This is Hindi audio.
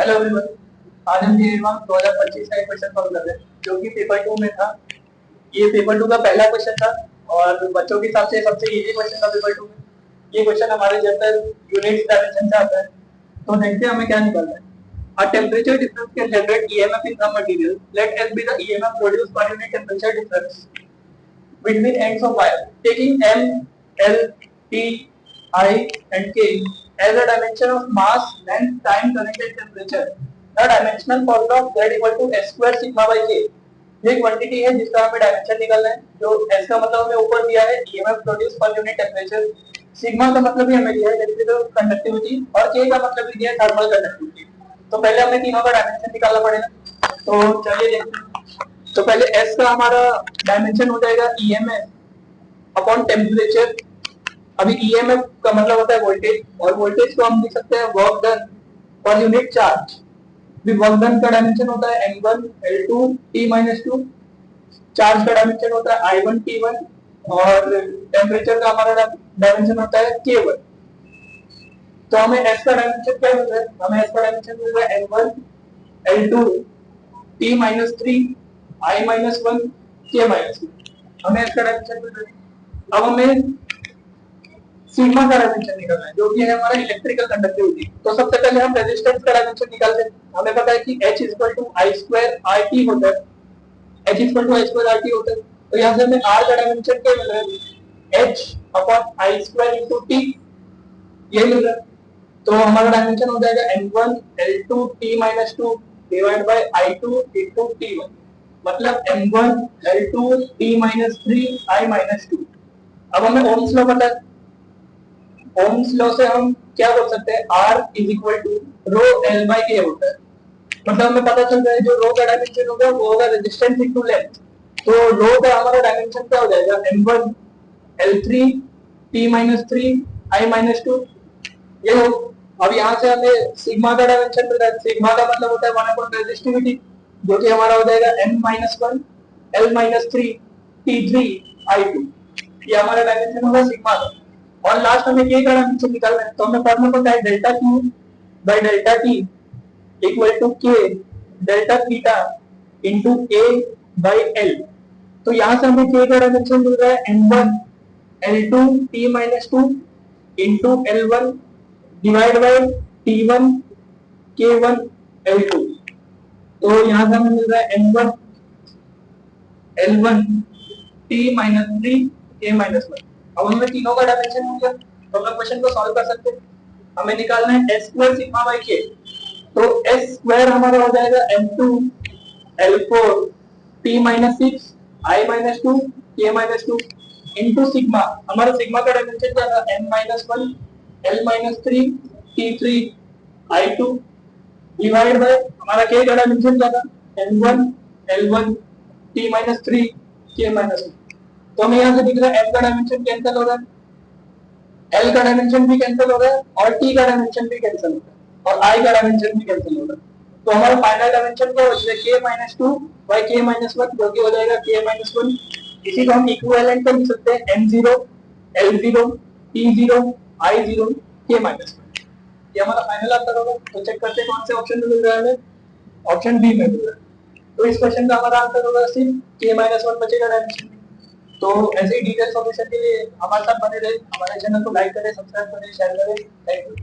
हेलो एवरीवन, आज हम ये 2025 का एक क्वेश्चन सॉल्व कर रहे हैं जो कि पेपर 2 में था। ये पेपर 2 का पहला क्वेश्चन था और बच्चों के हिसाब से सबसे इजी क्वेश्चन था पेपर 2 में। ये क्वेश्चन हमारे चैप्टर यूनिट्स डायमेंशन से आता है, तो देखते हैं हमें क्या निकलना है। A temperature difference can generate EMF in some material. Let S be the EMF produced per unit temperature difference between ends of wire. Taking M, L, T, I and K as a dimension of mass, length, time, current and temperature. The dimensional formula of Z equal to S square sigma by K. ये क्वांटिटी है जिसका हमें डायमेंशन निकालना है। जो S का मतलब हमें ऊपर दिया है EMF produce per unit temperature, sigma का मतलब भी हमें दिया है इलेक्ट्रिकल कंडक्टिविटी और K का मतलब भी दिया है थर्मल कंडक्टिविटी। तो पहले हमें तीनों का डायमेंशन निकालना पड़ेगा। तो चलिए देखते हैं। तो पहले S का हमारा डायमेंशन हो जाएगा EMF अपॉन टेम्परेचर। अभी EMF का मतलब होता है वोल्टेज और वोल्टेज को हम लिख सकते हैं work done per unit charge. Work done का डायमेंशन होता है M1 L2 T-2, चार्ज का डायमेंशन होता है I1 T1 और टेम्परेचर का हमारा डायमेंशन होता है K1। तो हमें S का डायमेंशन क्या मिल रहा है? हमें S का डायमेंशन मिल रहा है M1 L2 T-3 I-1 K-1। हमें S का डायमेंशन मिल रहा है। अब हमें सिग्मा का डायमेंशन निकालना है जो कि है हमारा इलेक्ट्रिकल कंडक्टिविटी। तो सबसे पहले हम रेजिस्टेंस का डायमेंशन निकालते हैं। हमें पता है कि H = I2RT होता है। H = I2RT होता है। तो यहाँ से हमें R का डायमेंशन क्या मिल रहा है? H/I2 × T ये मिल रहा है। तो हमारा डायमेंशन हो जाएगा M1 L2 T-2 divide by I2 × T1, मतलब M1 L2 T-3 I-2। अब हमें ओम्स लॉ पता है। ओम्स लॉ से हम क्या बोल सकते हैं? R = ρL/K होता है। मतलब हमें पता चल रहा है जो रो का डायमेंशन होगा वो होगा रेजिस्टेंस इनटू लेंथ। तो रो का हमारा डायमेंशन क्या हो जाएगा? M1 L3 T-3 I-2 ये हो। अब यहाँ से हमें सिग्मा का डायमेंशन मिल रहा है। सिग्मा का मतलब होता है 1 रेजिस्टिविटी जो कि हमारा हो जाएगा M-1 L-3 T3 I2। ये हमारा डायमेंशन होगा सिग्मा का। और लास्ट हमें K का डायमेंशन निकालना है। तो हमें फॉर्मूला पता है delta Q by delta T equal to K delta theta into A by L। तो यहाँ से हमें K का डायमेंशन मिल रहा है M1 L2 T-2 into L1 divide by T1 K1 L2। तो यहाँ से हमें मिल रहा है M1 L1 T-3 K-1। अब हमें तीनों का डायमेंशन हो गया तो हम क्वेश्चन को सॉल्व कर सकते हैं। हमें निकालना है S square sigma bye K। तो S स्क्वायर हमारा हो जाएगा M2 L4 T-6 I-2 K-2 into sigma. हमारा सिग्मा का डायमेंशन क्या था? M-1 L-3 T3 I2 divide by हमारा K का डायमेंशन क्या था? M1 L1 T-3 K-2। तो हमें यहाँ से दिख रहा है M का डायमेंशन कैंसिल हो रहा है, L का डायमेंशन भी कैंसिल हो रहा है और T का डायमेंशन भी कैंसिल हो रहा है और I का डायमेंशन भी कैंसिल हो रहा है। तो हमारा फाइनल डायमेंशन क्या हो जाएगा? K-2 बाय K-1 जो कि हो जाएगा K-1। इसी को हम इक्विवेलेंट कर सकते हैं M0 L0 T0 I0 K-1। ये हमारा फाइनल आंसर होगा। तो चेक करते हैं कौन से ऑप्शन में मिल रहा है? ऑप्शन बी में मिल रहा है। तो इस क्वेश्चन का हमारा आंसर होगा सिर्फ K-1 बचेगा डायमेंशन। तो ऐसे ही डिटेल सॉल्यूशन के लिए हमारे साथ बने रहे। हमारे चैनल को लाइक करें, सब्सक्राइब करें, शेयर करें। Thank you.